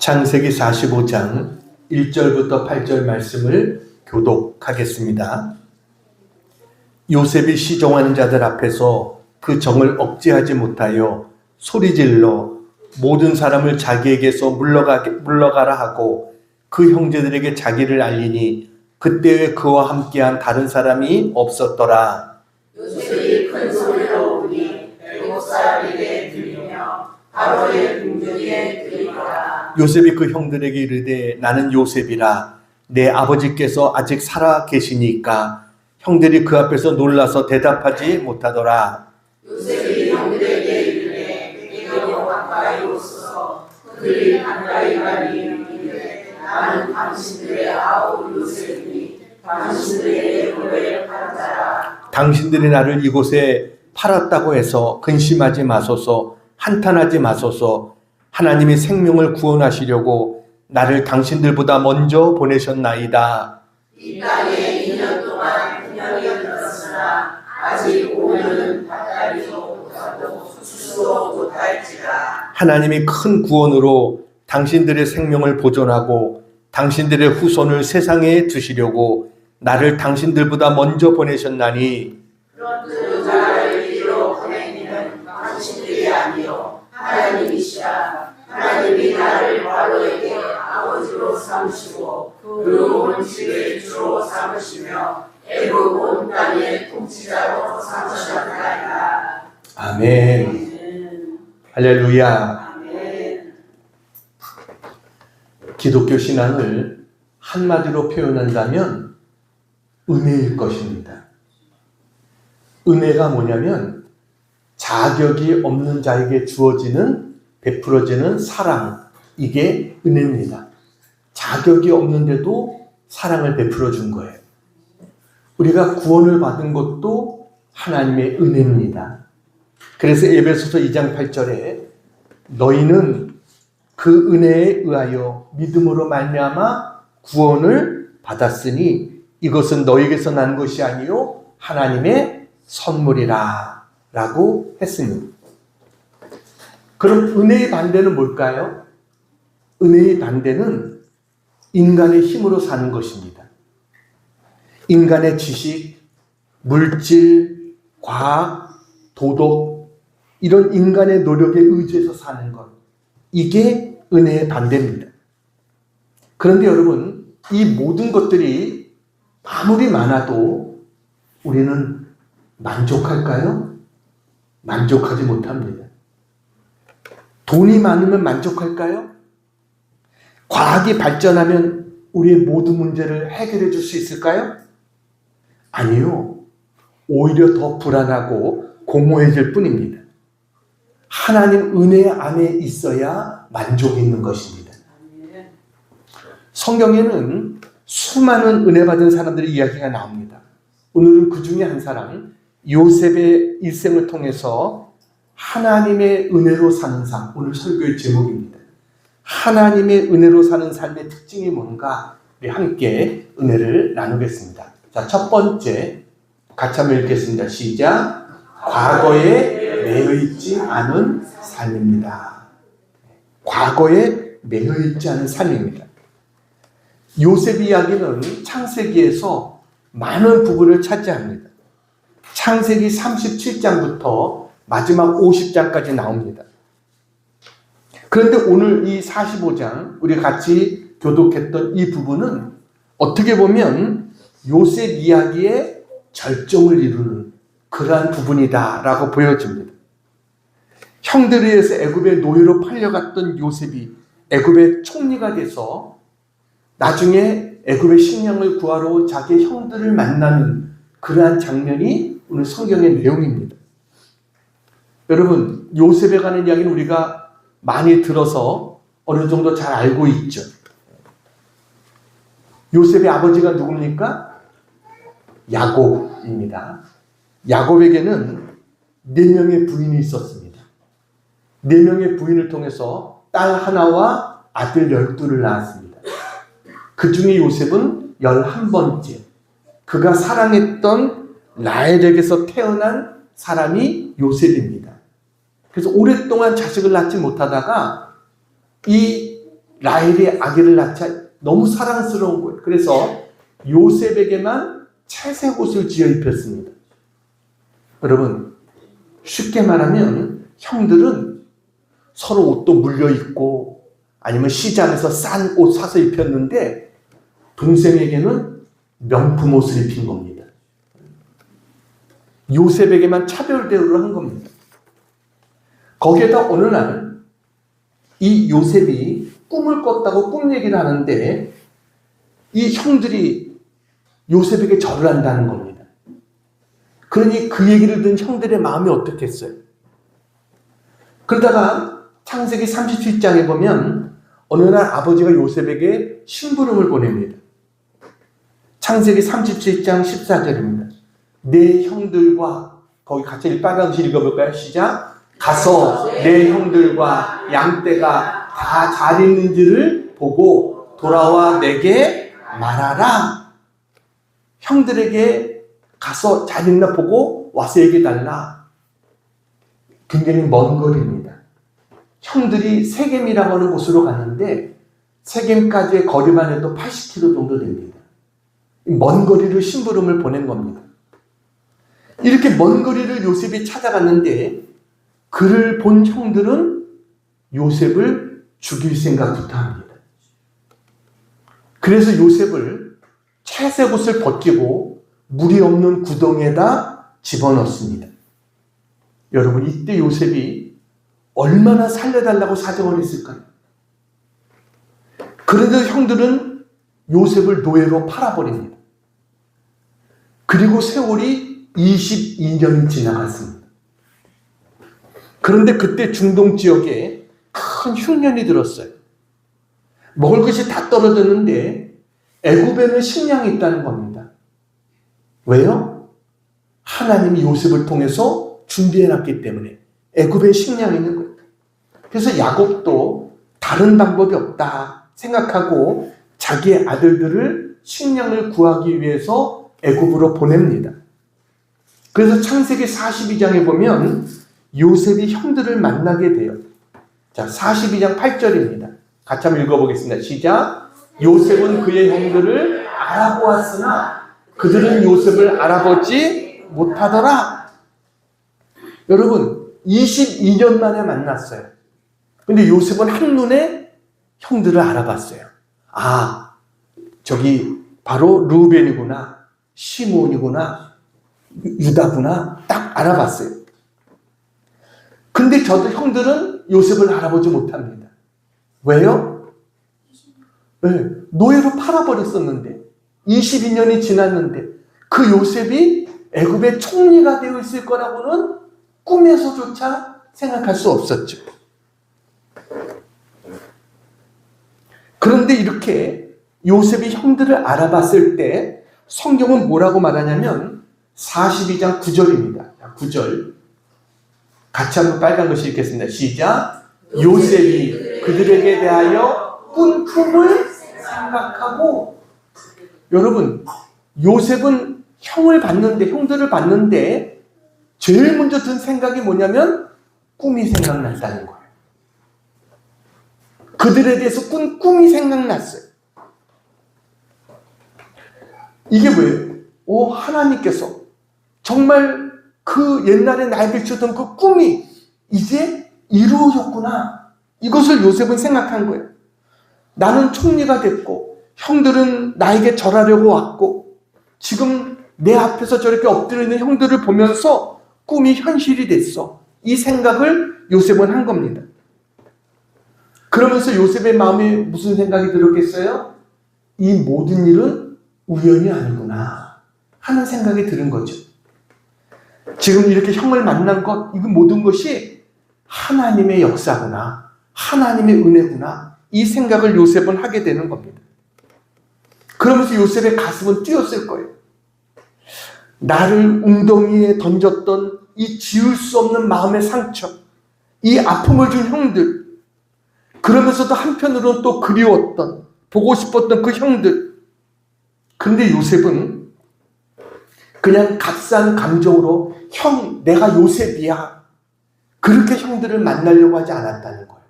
창세기 45장 1절부터 8절 말씀을 교독하겠습니다. 요셉이 시종하는 자들 앞에서 그 정을 억제하지 못하여 소리질러 모든 사람을 자기에게서 물러가라 하고 그 형제들에게 자기를 알리니 그때에 그와 함께한 다른 사람이 없었더라. 요셉이 큰 소리로 우니 7살에게 들리며 바로의 궁전에 들리더라. 요셉이 그 형들에게 이르되 나는 요셉이라. 내 아버지께서 아직 살아 계시니까. 형들이 그 앞에서 놀라서 대답하지 못하더라. 요셉이 형들에게 이르되 내게로 가까이 오소서. 그들이 가까이 가니 이르되 나는 당신들의 아우 요셉이니 당신들에게 너를 팔은 자라. 당신들이 나를 이곳에 팔았다고 해서 근심하지 마소서. 한탄하지 마소서. 하나님이 생명을 구원하시려고 나를 당신들보다 먼저 보내셨나이다. 이 땅에 2년 동안 9년이 흘렀으나 아직 5년은 밭다리도 못하고 수수도 못할지라. 하나님이 큰 구원으로 당신들의 생명을 보존하고 당신들의 후손을 세상에 두시려고 나를 당신들보다 먼저 보내셨나니 그 자를 이리로 보낸 이는 당신들이 아니요 하나님이시라. 하나님이 나를 바로에게 아버지로 삼으시고 그 온 집의 주로 삼으시며 애굽 온 땅의 통치자로 삼으셨나이다. 아멘. 할렐루야. 아멘. 기독교 신앙을 한마디로 표현한다면 은혜일 것입니다. 은혜가 뭐냐면 자격이 없는 자에게 주어지는 베풀어지는 사랑, 이게 은혜입니다. 자격이 없는데도 사랑을 베풀어 준 거예요. 우리가 구원을 받은 것도 하나님의 은혜입니다. 그래서 에베소서 2장 8절에 너희는 그 은혜에 의하여 믿음으로 말미암아 구원을 받았으니 이것은 너희에게서 난 것이 아니요 하나님의 선물이라 라고 했습니다. 그럼 은혜의 반대는 뭘까요? 은혜의 반대는 인간의 힘으로 사는 것입니다. 인간의 지식, 물질, 과학, 도덕, 이런 인간의 노력에 의지해서 사는 것, 이게 은혜의 반대입니다. 그런데 여러분, 이 모든 것들이 아무리 많아도 우리는 만족할까요? 만족하지 못합니다. 돈이 많으면 만족할까요? 과학이 발전하면 우리의 모든 문제를 해결해 줄 수 있을까요? 아니요. 오히려 더 불안하고 공허해질 뿐입니다. 하나님 은혜 안에 있어야 만족이 있는 것입니다. 성경에는 수많은 은혜 받은 사람들의 이야기가 나옵니다. 오늘은 그 중에 한 사람, 요셉의 일생을 통해서 하나님의 은혜로 사는 삶, 오늘 설교의 제목입니다. 하나님의 은혜로 사는 삶의 특징이 뭔가 우리 함께 은혜를 나누겠습니다. 자, 첫 번째 같이 한번 읽겠습니다. 시작. 과거에 매여있지 않은 삶입니다. 과거에 매여있지 않은 삶입니다. 요셉 이야기는 창세기에서 많은 부분을 차지합니다. 창세기 37장부터 마지막 50장까지 나옵니다. 그런데 오늘 이 45장 우리 같이 교독했던 이 부분은 어떻게 보면 요셉 이야기의 절정을 이루는 그러한 부분이다라고 보여집니다. 형들에 의해서 애굽의 노예로 팔려갔던 요셉이 애굽의 총리가 돼서 나중에 애굽의 식량을 구하러 온 자기 형들을 만나는 그러한 장면이 오늘 성경의 내용입니다. 여러분, 요셉에 관한 이야기는 우리가 많이 들어서 어느 정도 잘 알고 있죠. 요셉의 아버지가 누굽니까? 야곱입니다. 야곱에게는 4명의 부인이 있었습니다. 4명의 부인을 통해서 딸 하나와 아들 12를 낳았습니다. 그 중에 요셉은 11번째. 그가 사랑했던 라헬에게서 태어난 사람이 요셉입니다. 그래서 오랫동안 자식을 낳지 못하다가 이 라헬이 아기를 낳자 너무 사랑스러운 거예요. 그래서 요셉에게만 채색 옷을 지어 입혔습니다. 여러분, 쉽게 말하면 형들은 서로 옷도 물려 입고 아니면 시장에서 싼 옷 사서 입혔는데 동생에게는 명품 옷을 입힌 겁니다. 요셉에게만 차별 대우를 한 겁니다. 거기에다 어느 날 이 요셉이 꿈을 꿨다고 꿈 얘기를 하는데 이 형들이 요셉에게 절을 한다는 겁니다. 그러니 그 얘기를 듣는 형들의 마음이 어떻겠어요? 그러다가 창세기 37장에 보면 어느 날 아버지가 요셉에게 심부름을 보냅니다. 창세기 37장 14절입니다. 내 형들과, 거기 같이 빨간 글 읽어볼까요? 시작. 가서 내 형들과 양떼가 다 잘 있는지를 보고 돌아와 내게 말하라. 형들에게 가서 잘 있나 보고 와서 얘기해달라. 굉장히 먼 거리입니다. 형들이 세겜이라고 하는 곳으로 갔는데 세겜까지의 거리만 해도 80km 정도 됩니다. 먼 거리를 심부름을 보낸 겁니다. 이렇게 먼 거리를 요셉이 찾아갔는데 그를 본 형들은 요셉을 죽일 생각부터 합니다. 그래서 요셉을 채색 옷을 벗기고 물이 없는 구덩이에다 집어넣습니다. 여러분, 이때 요셉이 얼마나 살려달라고 사정을 했을까요? 그런데 형들은 요셉을 노예로 팔아버립니다. 그리고 세월이 22년이 지나갔습니다. 그런데 그때 중동 지역에 큰 흉년이 들었어요. 먹을 것이 다 떨어졌는데 애굽에는 식량이 있다는 겁니다. 왜요? 하나님이 요셉을 통해서 준비해놨기 때문에 애굽에 식량이 있는 거예요. 그래서 야곱도 다른 방법이 없다 생각하고 자기의 아들들을 식량을 구하기 위해서 애굽으로 보냅니다. 그래서 창세기 42장에 보면 요셉이 형들을 만나게 돼요. 자, 42장 8절입니다. 같이 한번 읽어보겠습니다. 시작. 요셉은 그의 형들을 알아보았으나 그들은 요셉을 알아보지 못하더라. 여러분, 22년 만에 만났어요. 근데 요셉은 한눈에 형들을 알아봤어요. 아, 저기 바로 루벤이구나, 시몬이구나, 유다구나, 딱 알아봤어요. 근데 저도 형들은 요셉을 알아보지 못합니다. 왜요? 네, 노예로 팔아버렸었는데 22년이 지났는데 그 요셉이 애굽의 총리가 되어 있을 거라고는 꿈에서조차 생각할 수 없었죠. 그런데 이렇게 요셉이 형들을 알아봤을 때 성경은 뭐라고 말하냐면 42장 9절입니다. 9절 같이 한번 빨간 글씨 읽겠습니다. 시작. 요셉이 그들에게 대하여 꾼 꿈을 생각하고. 여러분, 요셉은 형들을 봤는데 제일 먼저 든 생각이 뭐냐면 꿈이 생각났다는 거예요. 그들에 대해서 꾼 꿈이 생각났어요. 이게 뭐예요? 하나님께서 정말 그 옛날에 나에게 주던 그 꿈이 이제 이루어졌구나. 이것을 요셉은 생각한 거예요. 나는 총리가 됐고 형들은 나에게 절하려고 왔고 지금 내 앞에서 저렇게 엎드려 있는 형들을 보면서 꿈이 현실이 됐어. 이 생각을 요셉은 한 겁니다. 그러면서 요셉의 마음에 무슨 생각이 들었겠어요? 이 모든 일은 우연이 아니구나 하는 생각이 드는 거죠. 지금 이렇게 형을 만난 것, 이 모든 것이 하나님의 역사구나, 하나님의 은혜구나, 이 생각을 요셉은 하게 되는 겁니다. 그러면서 요셉의 가슴은 뛰었을 거예요. 나를 웅덩이에 던졌던 이 지울 수 없는 마음의 상처, 이 아픔을 준 형들, 그러면서도 한편으로는 또 그리웠던, 보고 싶었던 그 형들. 그런데 요셉은 그냥 값싼 감정으로 형, 내가 요셉이야, 그렇게 형들을 만나려고 하지 않았다는 거예요.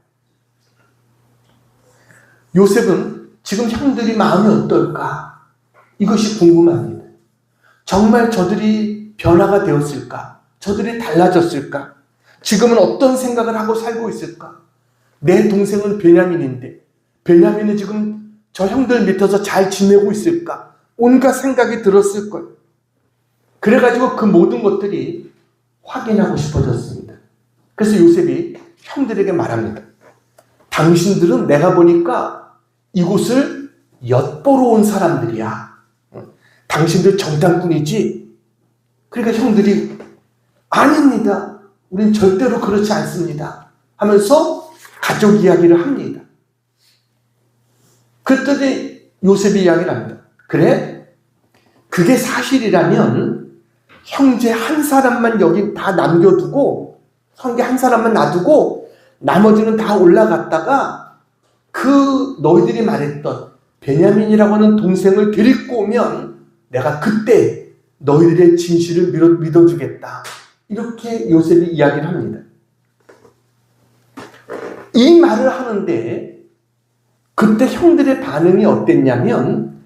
요셉은 지금 형들이 마음이 어떨까? 이것이 궁금합니다. 정말 저들이 변화가 되었을까? 저들이 달라졌을까? 지금은 어떤 생각을 하고 살고 있을까? 내 동생은 베냐민인데 베냐민은 지금 저 형들 밑에서 잘 지내고 있을까? 온갖 생각이 들었을 거예요. 그래가지고 그 모든 것들이 확인하고 싶어졌습니다. 그래서 요셉이 형들에게 말합니다. 당신들은 내가 보니까 이곳을 엿보러 온 사람들이야. 당신들 정탐꾼이지? 그러니까 형들이 아닙니다. 우린 절대로 그렇지 않습니다. 하면서 가족 이야기를 합니다. 그랬더니 요셉이 이야기를 합니다. 그래? 그게 사실이라면 형제 한 사람만 여기 다 남겨두고 형제 한 사람만 놔두고 나머지는 다 올라갔다가 그 너희들이 말했던 베냐민이라고 하는 동생을 데리고 오면 내가 그때 너희들의 진실을 믿어주겠다. 이렇게 요셉이 이야기를 합니다. 이 말을 하는데 그때 형들의 반응이 어땠냐면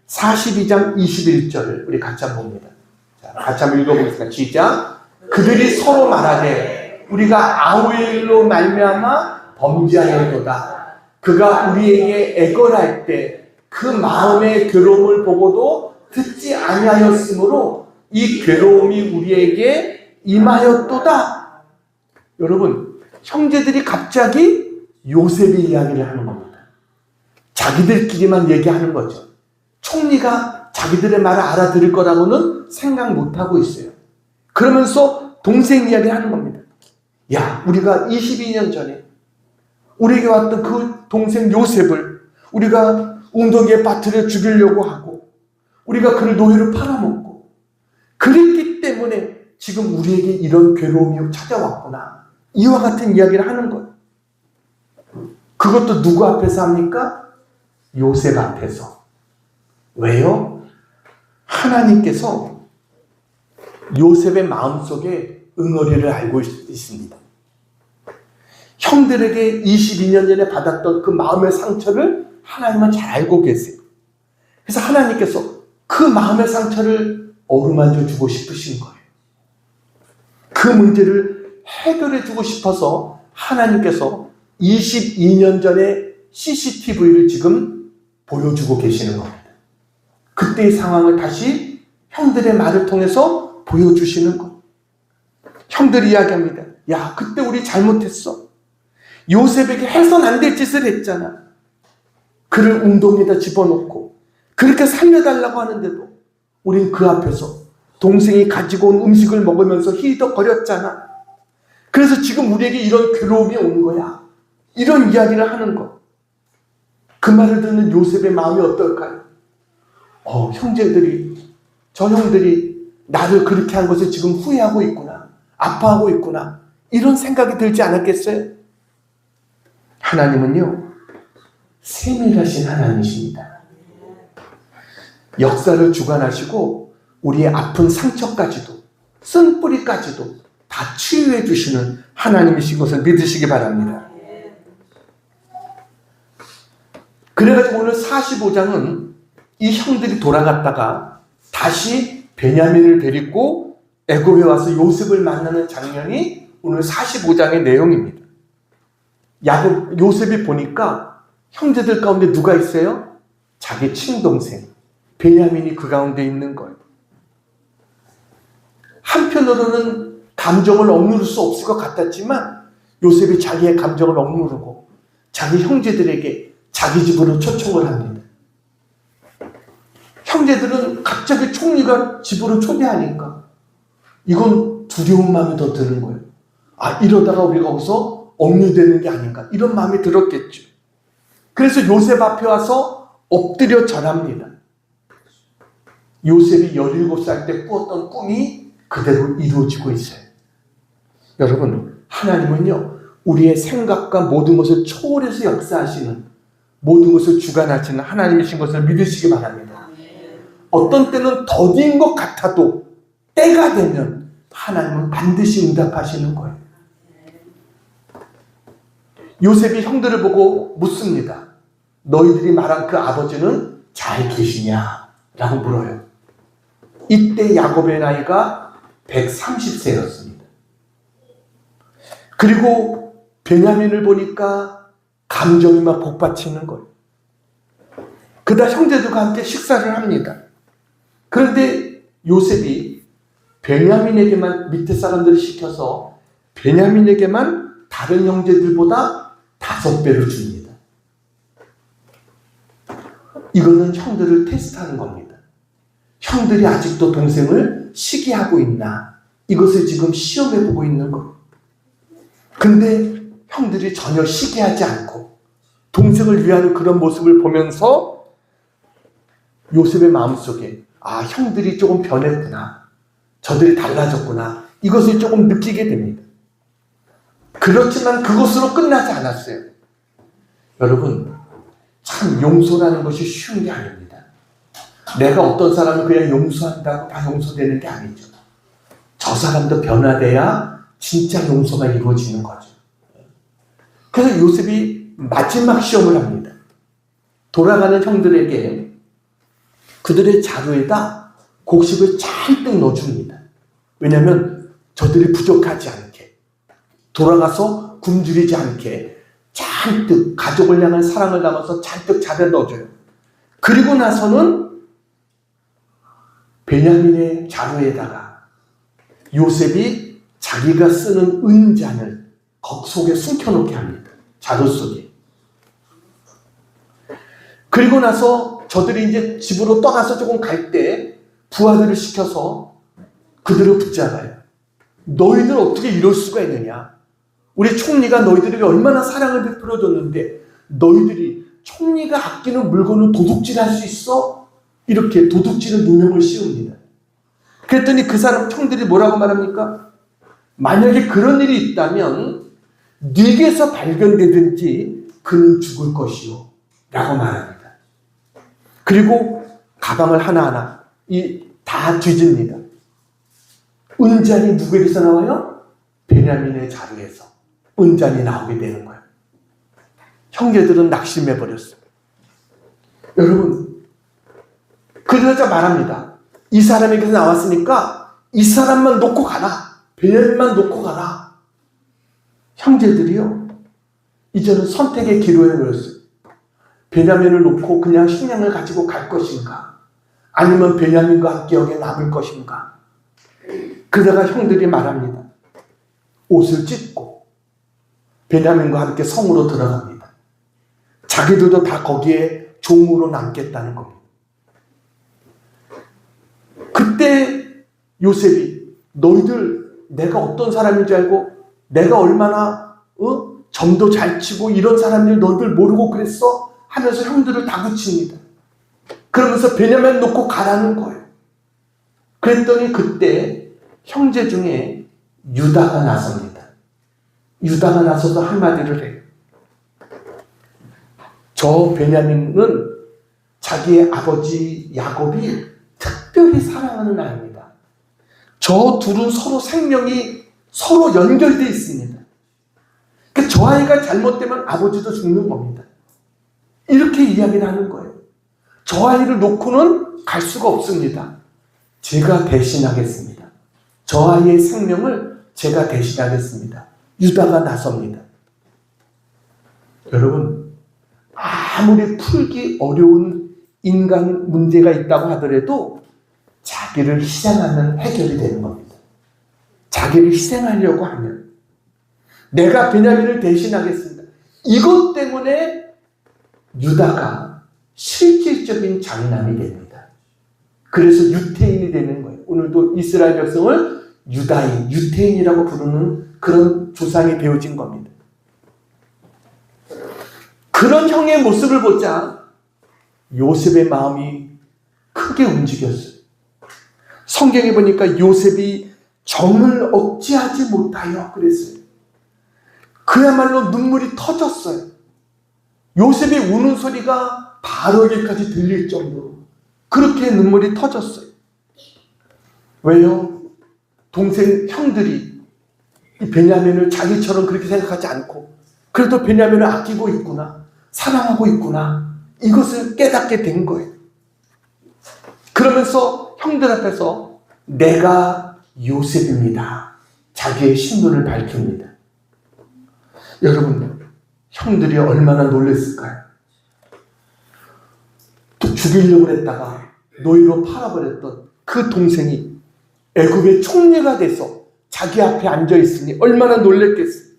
42장 21절을 우리 같이 한번 봅니다. 자, 같이 한번 읽어보겠습니다. 시작. 그들이 서로 말하되 우리가 아우엘로 말미암아 범죄하였도다. 그가 우리에게 애걸할 때 그 마음의 괴로움을 보고도 듣지 아니하였으므로 이 괴로움이 우리에게 임하였도다. 여러분, 형제들이 갑자기 요셉의 이야기를 하는 겁니다. 자기들끼리만 얘기하는 거죠. 총리가 자기들의 말을 알아들을 거라고는 생각 못하고 있어요. 그러면서 동생 이야기를 하는 겁니다. 야, 우리가 22년 전에 우리에게 왔던 그 동생 요셉을 우리가 웅덩이에 빠뜨려 죽이려고 하고 우리가 그를 노예로 팔아먹고 그랬기 때문에 지금 우리에게 이런 괴로움이 찾아왔구나. 이와 같은 이야기를 하는 거예요. 그것도 누구 앞에서 합니까? 요셉 앞에서. 왜요? 하나님께서 요셉의 마음속에 응어리를 알고 있습니다. 형들에게 22년 전에 받았던 그 마음의 상처를 하나님은 잘 알고 계세요. 그래서 하나님께서 그 마음의 상처를 어루만져 주고 싶으신 거예요. 그 문제를 해결해 주고 싶어서 하나님께서 22년 전에 CCTV를 지금 보여주고 계시는 겁니다. 그때의 상황을 다시 형들의 말을 통해서 보여주시는 것. 형들이 이야기합니다. 야, 그때 우리 잘못했어. 요셉에게 해선 안 될 짓을 했잖아. 그를 웅덩이에다 집어넣고 그렇게 살려달라고 하는데도 우린 그 앞에서 동생이 가지고 온 음식을 먹으면서 희덕거렸잖아. 그래서 지금 우리에게 이런 괴로움이 온 거야. 이런 이야기를 하는 것. 그 말을 듣는 요셉의 마음이 어떨까요? 저 형들이 나를 그렇게 한 것을 지금 후회하고 있구나. 아파하고 있구나. 이런 생각이 들지 않았겠어요? 하나님은요, 세밀하신 하나님이십니다. 역사를 주관하시고 우리의 아픈 상처까지도 쓴뿌리까지도 다 치유해 주시는 하나님이신 것을 믿으시기 바랍니다. 그래가지고 오늘 45장은 이 형들이 돌아갔다가 다시 베냐민을 데리고 애굽에 와서 요셉을 만나는 장면이 오늘 45장의 내용입니다. 요셉이 보니까 형제들 가운데 누가 있어요? 자기 친동생 베냐민이 그 가운데 있는 거예요. 한편으로는 감정을 억누를 수 없을 것 같았지만 요셉이 자기의 감정을 억누르고 자기 형제들에게 자기 집으로 초청을 합니다. 형제들은 갑자기 총리가 집으로 초대하니까 이건 두려운 마음이 더 드는 거예요. 이러다가 우리가 거기서 억류되는 게 아닌가 이런 마음이 들었겠죠. 그래서 요셉 앞에 와서 엎드려 절합니다. 요셉이 17살 때 꾸었던 꿈이 그대로 이루어지고 있어요. 여러분, 하나님은요, 우리의 생각과 모든 것을 초월해서 역사하시는, 모든 것을 주관하시는 하나님이신 것을 믿으시기 바랍니다. 어떤 때는 더딘 것 같아도 때가 되면 하나님은 반드시 응답하시는 거예요. 요셉이 형들을 보고 묻습니다. 너희들이 말한 그 아버지는 잘 계시냐? 라고 물어요. 이때 야곱의 나이가 130세였습니다. 그리고 베냐민을 보니까 감정이 막 복받치는 거예요. 그다 형제들과 함께 식사를 합니다. 그런데 요셉이 베냐민에게만, 밑에 사람들을 시켜서 베냐민에게만 다른 형제들보다 5배를 줍니다. 이거는 형들을 테스트하는 겁니다. 형들이 아직도 동생을 시기하고 있나? 이것을 지금 시험해보고 있는 거예요. 근데 형들이 전혀 시기하지 않고 동생을 위하는 그런 모습을 보면서 요셉의 마음속에 아, 형들이 조금 변했구나. 저들이 달라졌구나. 이것을 조금 느끼게 됩니다. 그렇지만 그것으로 끝나지 않았어요. 여러분, 참 용서라는 것이 쉬운 게 아닙니다. 내가 어떤 사람을 그냥 용서한다고 다 용서되는 게 아니죠. 저 사람도 변화돼야 진짜 용서가 이루어지는 거죠. 그래서 요셉이 마지막 시험을 합니다. 돌아가는 형들에게 그들의 자루에다 곡식을 잔뜩 넣어줍니다. 왜냐하면 저들이 부족하지 않게, 돌아가서 굶주리지 않게 잔뜩 가족을 향한 사랑을 담아서 잔뜩 자루에 넣어줘요. 그리고 나서는 베냐민의 자루에다가 요셉이 자기가 쓰는 은잔을 거 속에 숨겨놓게 합니다. 자루 속에. 그리고 나서 저들이 이제 집으로 떠나서 조금 갈 때 부하들을 시켜서 그들을 붙잡아요. 너희들 어떻게 이럴 수가 있느냐? 우리 총리가 너희들에게 얼마나 사랑을 베풀어줬는데 너희들이 총리가 아끼는 물건을 도둑질할 수 있어? 이렇게 도둑질의 누명을 씌웁니다. 그랬더니 그 사람 총들이 뭐라고 말합니까? 만약에 그런 일이 있다면 네게서 발견되든지 그는 죽을 것이요 라고 말합니다. 그리고 가방을 하나하나 다 뒤집니다. 은잔이 누구에게서 나와요? 베냐민의 자루에서 은잔이 나오게 되는 거예요. 형제들은 낙심해버렸어요. 여러분, 그러자 말합니다. 이 사람에게서 나왔으니까 이 사람만 놓고 가라. 베냐민만 놓고 가라. 형제들이요, 이제는 선택의 기로에 놓였어요. 베냐민을 놓고 그냥 식량을 가지고 갈 것인가? 아니면 베냐민과 함께 여기에 남을 것인가? 그러다가 형들이 말합니다. 옷을 찢고 베냐민과 함께 성으로 들어갑니다. 자기들도 다 거기에 종으로 남겠다는 겁니다. 그때 요셉이 너희들 내가 어떤 사람인 줄 알고 내가 얼마나 점도 잘 치고 이런 사람들 너희들 모르고 그랬어? 하면서 형들을 다그칩니다. 그러면서 베냐민 놓고 가라는 거예요. 그랬더니 그때 형제 중에 유다가 나섭니다. 유다가 나서서 한마디를 해요. 저 베냐민은 자기의 아버지 야곱이 특별히 사랑하는 아이입니다. 저 둘은 서로 생명이 서로 연결되어 있습니다. 그러니까 저 아이가 잘못되면 아버지도 죽는 겁니다. 이렇게 이야기를 하는 거예요. 저 아이를 놓고는 갈 수가 없습니다. 제가 대신하겠습니다. 저 아이의 생명을 제가 대신하겠습니다. 유다가 나섭니다. 여러분, 아무리 풀기 어려운 인간 문제가 있다고 하더라도 자기를 희생하면 해결이 되는 겁니다. 자기를 희생하려고 하면 내가 베냐민을 대신하겠습니다. 이것 때문에 유다가 실질적인 장남이 됩니다. 그래서 유태인이 되는 거예요. 오늘도 이스라엘 백성을 유다인, 유태인이라고 부르는 그런 조상이 되어진 겁니다. 그런 형의 모습을 보자 요셉의 마음이 크게 움직였어요. 성경에 보니까 요셉이 정을 억제하지 못하여 그랬어요. 그야말로 눈물이 터졌어요. 요셉이 우는 소리가 바로에게까지 들릴 정도로 그렇게 눈물이 터졌어요. 왜요? 동생 형들이 이 베냐민을 자기처럼 그렇게 생각하지 않고 그래도 베냐민을 아끼고 있구나. 사랑하고 있구나. 이것을 깨닫게 된 거예요. 그러면서 형들 앞에서 내가 요셉입니다. 자기의 신분을 밝힙니다. 여러분, 형들이 얼마나 놀랐을까요? 또 죽이려고 했다가 노예로 팔아버렸던 그 동생이 애굽의 총리가 돼서 자기 앞에 앉아있으니 얼마나 놀랬겠어요.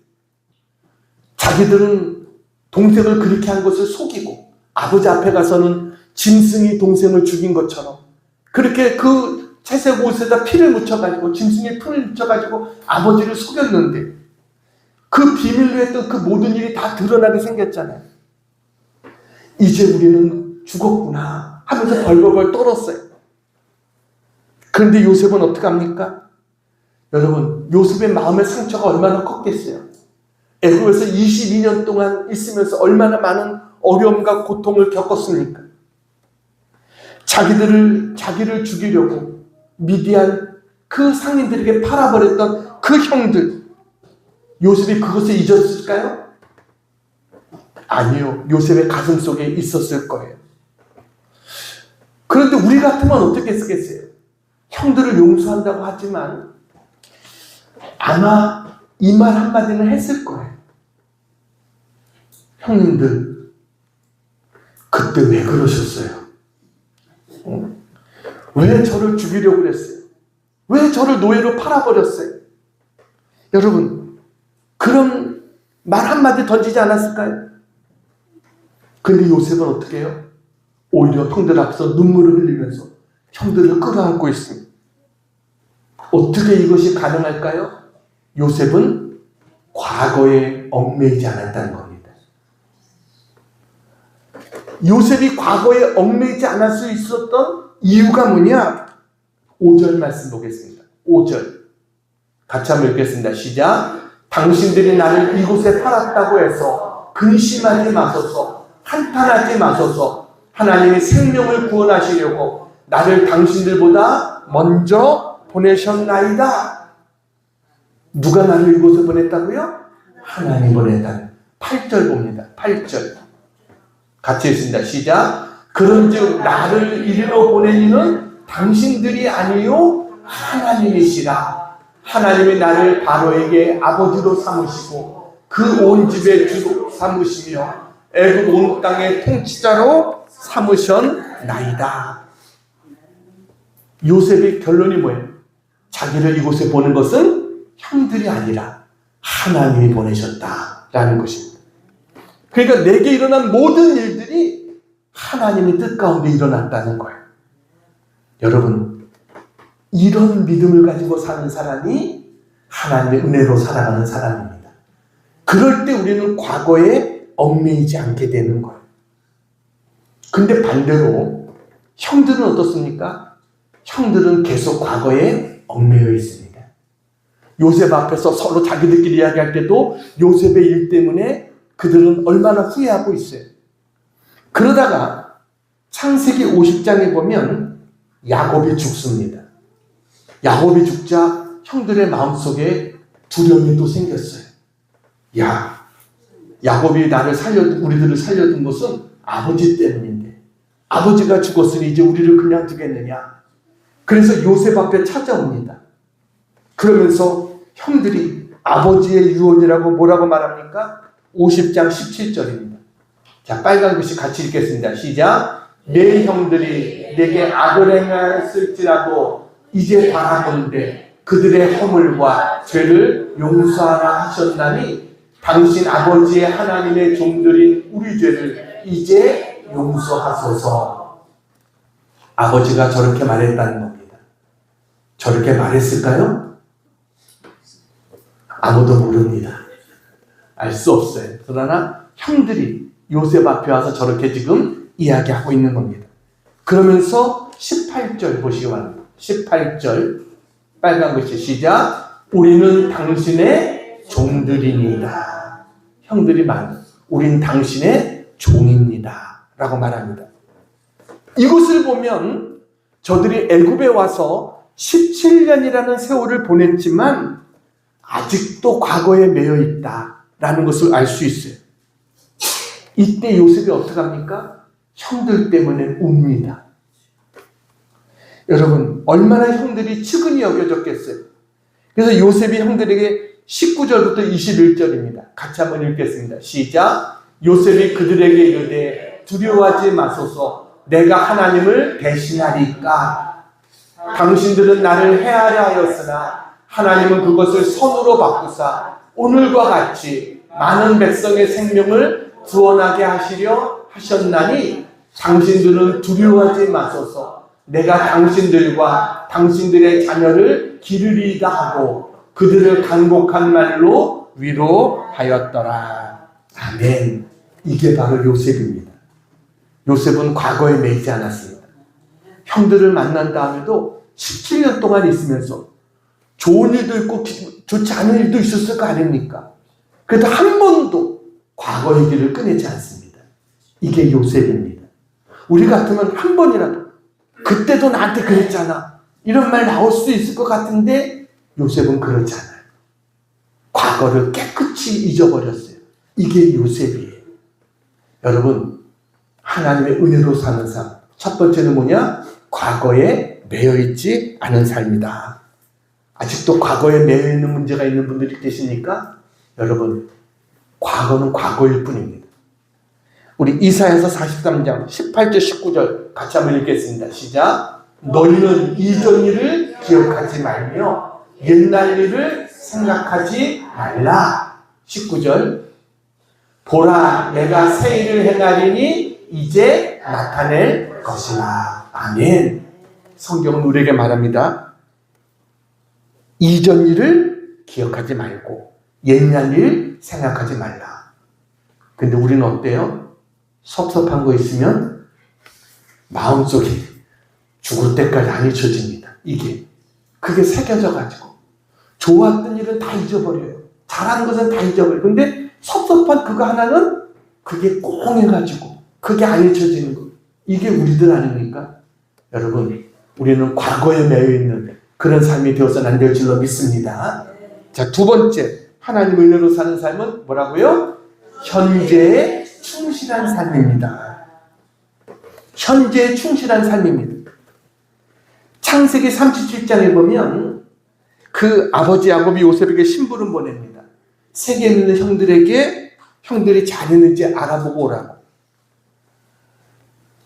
자기들은 동생을 그렇게 한 것을 속이고 아버지 앞에 가서는 짐승이 동생을 죽인 것처럼 그렇게 그 채색 옷에다 피를 묻혀가지고 짐승의 피를 묻혀가지고 아버지를 속였는데 그 비밀로 했던 그 모든 일이 다 드러나게 생겼잖아요. 이제 우리는 죽었구나 하면서 벌벌벌 떨었어요. 그런데 요셉은 어떻게 합니까? 여러분, 요셉의 마음의 상처가 얼마나 컸겠어요. 애굽에서 22년 동안 있으면서 얼마나 많은 어려움과 고통을 겪었습니까? 자기를 죽이려고 미디안 그 상인들에게 팔아버렸던 그 형들, 요셉이 그것을 잊었을까요? 아니요. 요셉의 가슴 속에 있었을 거예요. 그런데 우리 같으면 어떻게 쓰겠어요? 형들을 용서한다고 하지만 아마 이 말 한마디는 했을 거예요. 형님들, 그때 왜 그러셨어요? 왜 저를 죽이려고 그랬어요? 왜 저를 노예로 팔아버렸어요? 여러분, 그런 말 한마디 던지지 않았을까요? 근데 요셉은 어떻게 해요? 오히려 형들 앞에서 눈물을 흘리면서 형들을 끌어안고 있습니다. 어떻게 이것이 가능할까요? 요셉은 과거에 얽매이지 않았다는 겁니다. 요셉이 과거에 얽매이지 않을 수 있었던 이유가 뭐냐? 5절 말씀 보겠습니다. 5절 같이 한번 읽겠습니다. 시작. 당신들이 나를 이곳에 팔았다고 해서 근심하지 마소서, 한탄하지 마소서. 하나님이 생명을 구원하시려고 나를 당신들보다 먼저 보내셨나이다. 누가 나를 이곳에 보냈다고요? 하나님 보냈다. 8절 봅니다. 8절 같이 읽습니다. 시작. 그런즉 나를 이리로 보낸 이는 당신들이 아니요 하나님이시라. 하나님이 나를 바로에게 아버지로 삼으시고 그 온 집의 주로 삼으시며 애굽 온 땅의 통치자로 삼으셨나이다. 요셉의 결론이 뭐예요? 자기를 이곳에 보낸 것은 형들이 아니라 하나님이 보내셨다라는 것입니다. 그러니까 내게 일어난 모든 일들이 하나님의 뜻 가운데 일어났다는 거예요. 여러분, 이런 믿음을 가지고 사는 사람이 하나님의 은혜로 살아가는 사람입니다. 그럴 때 우리는 과거에 얽매이지 않게 되는 거예요. 근데 반대로 형들은 어떻습니까? 형들은 계속 과거에 얽매여 있습니다. 요셉 앞에서 서로 자기들끼리 이야기할 때도 요셉의 일 때문에 그들은 얼마나 후회하고 있어요. 그러다가 창세기 50장에 보면 야곱이 죽습니다. 야곱이 죽자 형들의 마음속에 두려움이 또 생겼어요. 야, 야곱이 우리들을 살려둔 것은 아버지 때문인데 아버지가 죽었으니 이제 우리를 그냥 두겠느냐. 그래서 요셉 앞에 찾아옵니다. 그러면서 형들이 아버지의 유언이라고 뭐라고 말합니까? 50장 17절입니다. 자, 빨간 글씨 같이 읽겠습니다. 시작. 내 형들이 내게 악을 행하였을지라도 이제 바라보는데 그들의 허물과 죄를 용서하라 하셨나니 당신 아버지의 하나님의 종들인 우리 죄를 이제 용서하소서. 아버지가 저렇게 말했다는 겁니다. 저렇게 말했을까요? 아무도 모릅니다. 알 수 없어요. 그러나 형들이 요셉 앞에 와서 저렇게 지금 이야기하고 있는 겁니다. 그러면서 18절 보시기 바랍니다. 18절 빨간 글씨 시작. 우리는 당신의 종들이니이다. 형들이 우린 당신의 종입니다 라고 말합니다. 이것을 보면 저들이 애굽에 와서 17년이라는 세월을 보냈지만 아직도 과거에 매여 있다라는 것을 알 수 있어요. 이때 요셉이 어떻게 합니까? 형들 때문에 웁니다. 여러분, 얼마나 형들이 측은히 여겨졌겠어요. 그래서 요셉이 형들에게 19절부터 21절입니다. 같이 한번 읽겠습니다. 시작. 요셉이 그들에게 이르되 두려워하지 마소서. 내가 하나님을 대신하리까. 당신들은 나를 해하려 하였으나 하나님은 그것을 선으로 바꾸사 오늘과 같이 많은 백성의 생명을 구원하게 하시려 하셨나니 당신들은 두려워하지 마소서. 내가 당신들과 당신들의 자녀를 기르리이다 하고 그들을 간곡한 말로 위로하였더라. 아멘. 이게 바로 요셉입니다. 요셉은 과거에 매이지 않았습니다. 형들을 만난 다음에도 17년 동안 있으면서 좋은 일도 있고 좋지 않은 일도 있었을 거 아닙니까? 그래도 한 번도 과거의 길을 꺼내지 않습니다. 이게 요셉입니다. 우리 같으면 한 번이라도 그때도 나한테 그랬잖아 이런 말 나올 수도 있을 것 같은데 요셉은 그렇지 않아요. 과거를 깨끗이 잊어버렸어요. 이게 요셉이에요. 여러분, 하나님의 은혜로 사는 삶, 첫 번째는 뭐냐? 과거에 매여있지 않은 삶이다. 아직도 과거에 매여있는 문제가 있는 분들이 계십니까? 여러분, 과거는 과거일 뿐입니다. 우리 이사야서 43장 18절 19절 같이 한번 읽겠습니다. 시작. 너희는 이전 일을 기억하지 말며 옛날 일을 생각하지 말라. 19절. 보라, 내가 새 일을 행하리니 이제 나타낼 것이라. 아멘. 성경은 우리에게 말합니다. 이전 일을 기억하지 말고 옛날 일 생각하지 말라. 근데 우리는 어때요? 섭섭한 거 있으면 마음속에 죽을 때까지 안 잊혀집니다. 그게 새겨져 가지고 좋았던 일은 다 잊어버려요. 잘한 것은 다 잊어버려요. 근데 섭섭한 그거 하나는 그게 꽁해가지고 그게 안 잊혀지는 거. 이게 우리들 아닙니까? 여러분, 우리는 과거에 매여있는 그런 삶이 되어서는 안 될 줄로 믿습니다. 자, 두 번째, 하나님 은혜로 사는 삶은 뭐라고요? 현재에 충실한 삶입니다. 현재에 충실한 삶입니다. 창세기 37장에 보면 그 아버지 야곱이 요셉에게 심부름 보냅니다. 세계에 있는 형들에게 형들이 잘했는지 알아보고 오라고.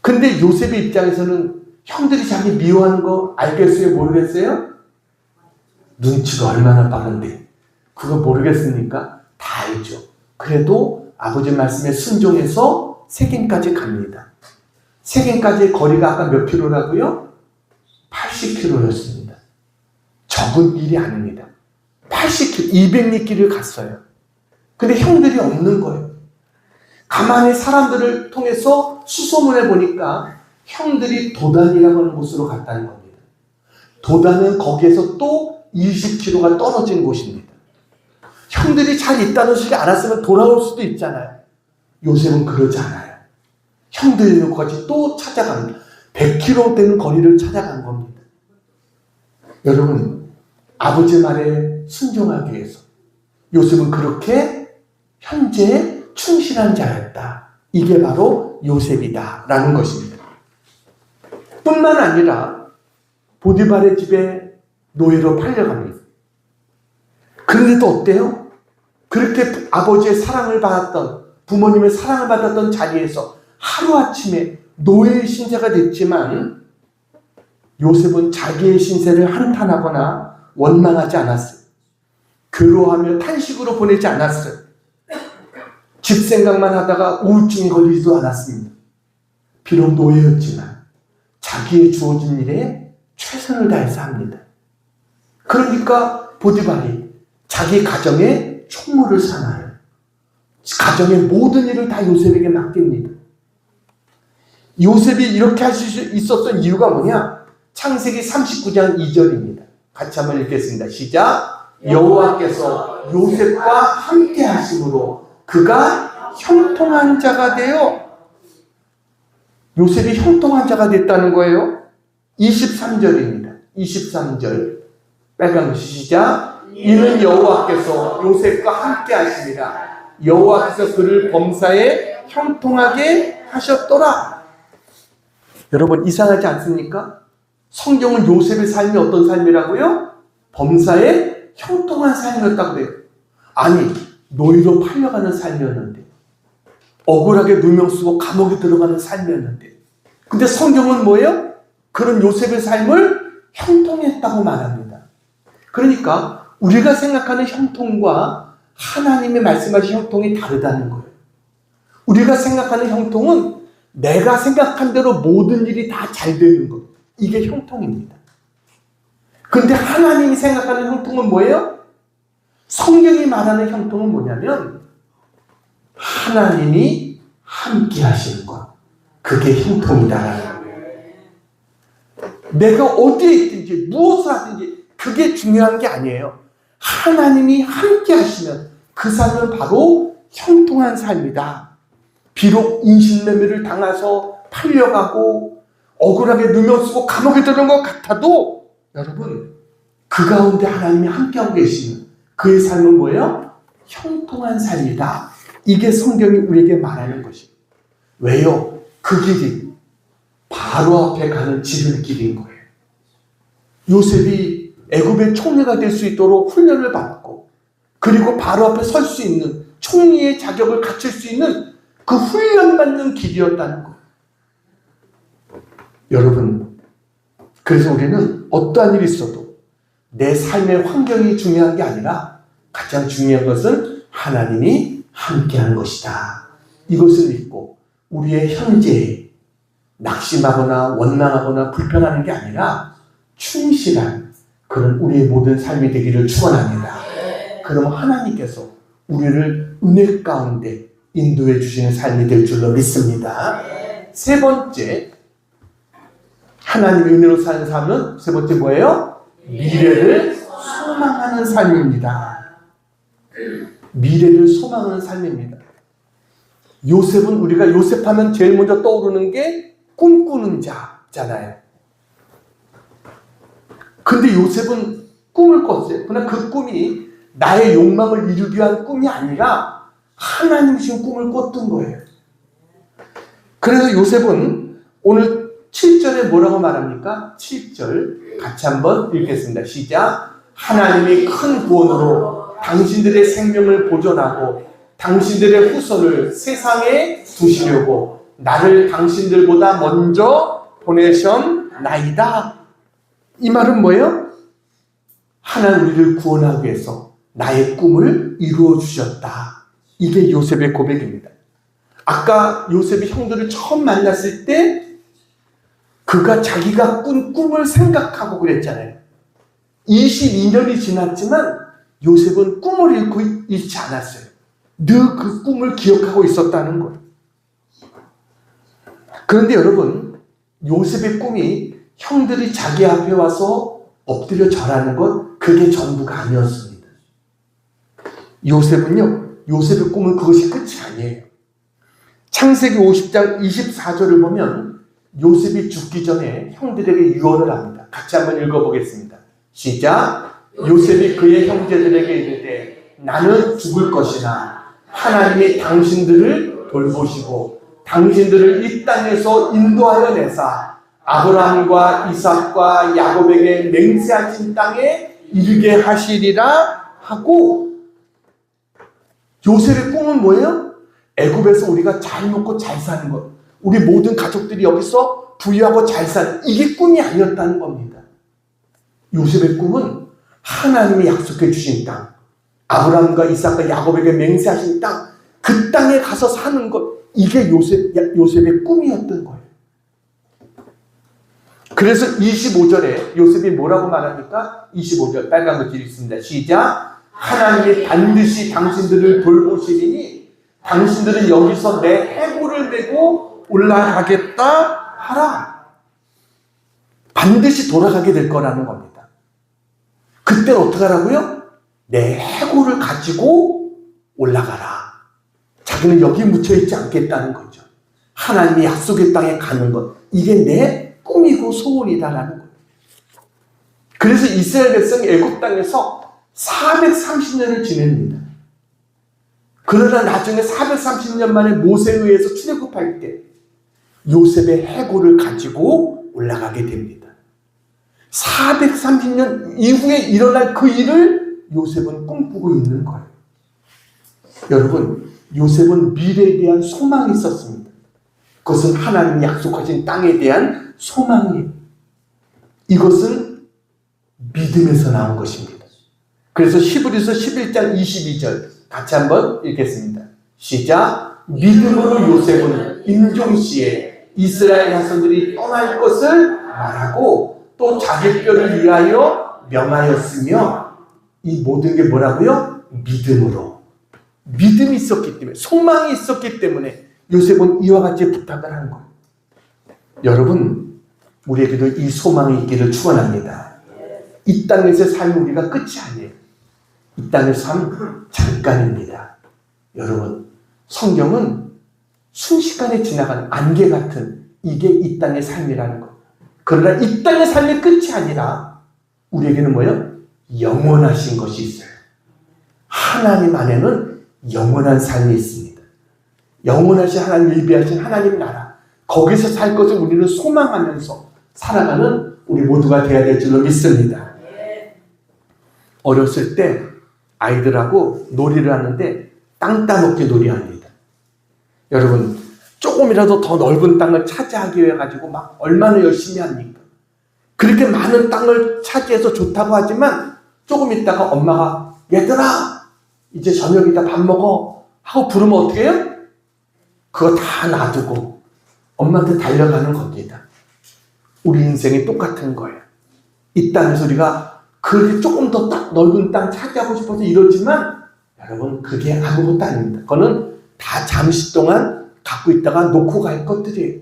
근데 요셉의 입장에서는 형들이 자기 미워하는 거 알겠어요? 모르겠어요? 눈치가 얼마나 빠른데 그거 모르겠습니까? 다 알죠. 그래도 아버지 말씀에 순종해서 세겜까지 갑니다. 세겜까지의 거리가 아까 몇 킬로라고요? 80킬로였습니다. 적은 일이 아닙니다. 80킬로, 200리길을 갔어요. 근데 형들이 없는 거예요. 가만히 사람들을 통해서 수소문해 보니까 형들이 도단이라고 하는 곳으로 갔다는 겁니다. 도단은 거기에서 또 20km가 떨어진 곳입니다. 형들이 잘 있다는 소리 알았으면 돌아올 수도 있잖아요. 요셉은 그러지 않아요. 형들이 있는 곳까지 또 찾아갑니다. 100km 되는 거리를 찾아간 겁니다. 여러분, 아버지 말에 순종하기 위해서 요셉은 그렇게 현재에 충실한 자였다. 이게 바로 요셉이다 라는 것입니다. 뿐만 아니라 보디발의 집에 노예로 팔려갑니다. 그런데도 어때요? 그렇게 아버지의 사랑을 받았던, 부모님의 사랑을 받았던 자리에서 하루아침에 노예의 신세가 됐지만 요셉은 자기의 신세를 한탄하거나 원망하지 않았어요. 괴로워하며 탄식으로 보내지 않았어요. 집 생각만 하다가 우울증이 걸리지도 않았습니다. 비록 노예였지만 자기의 주어진 일에 최선을 다해서 합니다. 그러니까 보디발이 자기 가정에 총무를 삼아요. 가정의 모든 일을 다 요셉에게 맡깁니다. 요셉이 이렇게 할 수 있었던 이유가 뭐냐? 창세기 39장 2절입니다. 같이 한번 읽겠습니다. 시작. 여호와께서 요셉과 함께 하심으로 그가 형통한 자가 되어, 요셉이 형통한 자가 됐다는 거예요. 23절입니다. 23절 빨간 거 시작. 이는 여호와께서 요셉과 함께 하시니라. 여호와께서 그를 범사에 형통하게 하셨더라. 여러분 이상하지 않습니까? 성경은 요셉의 삶이 어떤 삶이라고요? 범사에 형통한 삶이었다고 그래요. 아니 노예로 팔려가는 삶이었는데, 억울하게 누명 쓰고 감옥에 들어가는 삶이었는데, 근데 성경은 뭐예요? 그런 요셉의 삶을 형통했다고 말합니다. 그러니까 우리가 생각하는 형통과 하나님의 말씀하신 형통이 다르다는 거예요. 우리가 생각하는 형통은 내가 생각한 대로 모든 일이 다 잘 되는 것, 이게 형통입니다. 그런데 하나님이 생각하는 형통은 뭐예요? 성경이 말하는 형통은 뭐냐면 하나님이 함께 하시는 것, 그게 형통이다. 내가 어디에 있든지 무엇을 하든지 그게 중요한 게 아니에요. 하나님이 함께 하시면 그 삶은 바로 형통한 삶이다. 비록 인신매매를 당해서 팔려가고 억울하게 누명 쓰고 감옥에 들은 것 같아도 여러분 그 가운데 하나님이 함께하고 계시는 그의 삶은 뭐예요? 형통한 삶이다. 이게 성경이 우리에게 말하는 것이에요. 왜요? 그 길이 바로 앞에 가는 지름길인 거예요. 요셉이 애굽의 총리가 될 수 있도록 훈련을 받고, 그리고 바로 앞에 설 수 있는 총리의 자격을 갖출 수 있는 그 훈련받는 길이었다는 거예요. 여러분, 그래서 우리는 어떠한 일이 있어도 내 삶의 환경이 중요한 게 아니라 가장 중요한 것은 하나님이 함께하는 것이다. 이것을 믿고 우리의 현재에 낙심하거나 원망하거나 불편하는 게 아니라 충실한 그런 우리의 모든 삶이 되기를 축원합니다. 그럼 하나님께서 우리를 은혜 가운데 인도해 주시는 삶이 될 줄로 믿습니다. 세 번째, 하나님의 은혜로 사는 삶은 세 번째 뭐예요? 미래를 소망하는 삶입니다. 미래를 소망하는 삶입니다. 요셉은 우리가 요셉하면 제일 먼저 떠오르는 게 꿈꾸는 자잖아요. 근데 요셉은 꿈을 꿨어요. 그러나 그 꿈이 나의 욕망을 이루기 위한 꿈이 아니라 하나님 주신 꿈을 꿨던 거예요. 그래서 요셉은 오늘 7절에 뭐라고 말합니까? 7절 같이 한번 읽겠습니다. 시작. 하나님이 큰 구원으로 당신들의 생명을 보존하고 당신들의 후손을 세상에 두시려고 나를 당신들보다 먼저 보내셨나이다. 이 말은 뭐예요? 하나님 우리를 구원하기 위해서 나의 꿈을 이루어 주셨다. 이게 요셉의 고백입니다. 아까 요셉이 형들을 처음 만났을 때 그가 자기가 꾼 꿈을 생각하고 그랬잖아요. 22년이 지났지만 요셉은 꿈을 잃지 않았어요. 늘 그 꿈을 기억하고 있었다는 거예요. 그런데 여러분, 요셉의 꿈이 형들이 자기 앞에 와서 엎드려 절하는 것, 그게 전부가 아니었습니다. 요셉의 꿈은 그것이 끝이 아니에요. 창세기 50장 24절을 보면 요셉이 죽기 전에 형들에게 유언을 합니다. 같이 한번 읽어보겠습니다. 시작. 요셉이 그의 형제들에게 이르되 나는 죽을 것이나 하나님이 당신들을 돌보시고 당신들을 이 땅에서 인도하여 내사 아브라함과 이삭과 야곱에게 맹세하신 땅에 이르게 하시리라 하고, 요셉의 꿈은 뭐예요? 애굽에서 우리가 잘 먹고 잘 사는 것, 우리 모든 가족들이 여기서 부유하고 잘 사는, 이게 꿈이 아니었다는 겁니다. 요셉의 꿈은 하나님이 약속해 주신 땅, 아브라함과 이삭과 야곱에게 맹세하신 땅, 그 땅에 가서 사는 것, 이게 요셉의 꿈이었던 거예요. 그래서 25절에 요셉이 뭐라고 말합니까? 25절 빨간 글씨 읽습니다. 시작. 하나님이 반드시 당신들을 돌보시리니 당신들은 여기서 내 해골을 메고 올라가겠다 하라. 반드시 돌아가게 될 거라는 겁니다. 그때는 어떻게 하라고요? 내 해골을 가지고 올라가라. 자기는 여기 묻혀있지 않겠다는 거죠. 하나님이 약속의 땅에 가는 것, 이게 내 꿈이고 소원이다라는 거예요. 그래서 이스라엘 백성이 애굽 땅에서 430년을 지냅니다. 그러나 나중에 430년 만에 모세에 의해서 출애굽할 때 요셉의 해골을 가지고 올라가게 됩니다. 430년 이후에 일어날 그 일을 요셉은 꿈꾸고 있는 거예요. 여러분, 요셉은 미래에 대한 소망이 있었습니다. 그것은 하나님이 약속하신 땅에 대한 소망이에요. 이것은 믿음에서 나온 것입니다. 그래서 히브리서 11장 22절 같이 한번 읽겠습니다. 시작. 믿음으로 요셉은 임종시에 이스라엘 자손들이 떠날 것을 말하고 또 자기 뼈를 위하여 명하였으며, 이 모든 게 뭐라고요? 믿음으로. 믿음이 있었기 때문에, 소망이 있었기 때문에 요셉은 이와 같이 부탁을 한 거예요. 여러분, 우리에게도 이 소망이 있기를 축원합니다. 이 땅에서의 삶이 우리가 끝이 아니에요. 이 땅의 삶 잠깐입니다. 여러분, 성경은 순식간에 지나가는 안개 같은, 이게 이 땅의 삶이라는 것. 그러나 이 땅의 삶이 끝이 아니라 우리에게는 뭐예요? 영원하신 것이 있어요. 하나님 안에는 영원한 삶이 있습니다. 영원하신 하나님, 일비하신 하나님 나라, 거기서 살 것을 우리는 소망하면서 살아가는 우리 모두가 되어야 될 줄로 믿습니다. 어렸을 때 아이들하고 놀이를 하는데 땅 따먹기 놀이합니다. 여러분, 조금이라도 더 넓은 땅을 차지하기 위해 가지고 막 얼마나 열심히 합니까? 그렇게 많은 땅을 차지해서 좋다고 하지만 조금 있다가 엄마가 얘들아 이제 저녁이다 밥 먹어 하고 부르면 어떻게 해요? 그거 다 놔두고 엄마한테 달려가는 겁니다. 우리 인생이 똑같은 거예요. 이 땅에서 우리가 그렇게 조금 더 넓은 땅 차지하고 싶어서 이러지만 여러분, 그게 아무것도 아닙니다. 그거는 다 잠시 동안 갖고 있다가 놓고 갈 것들이에요.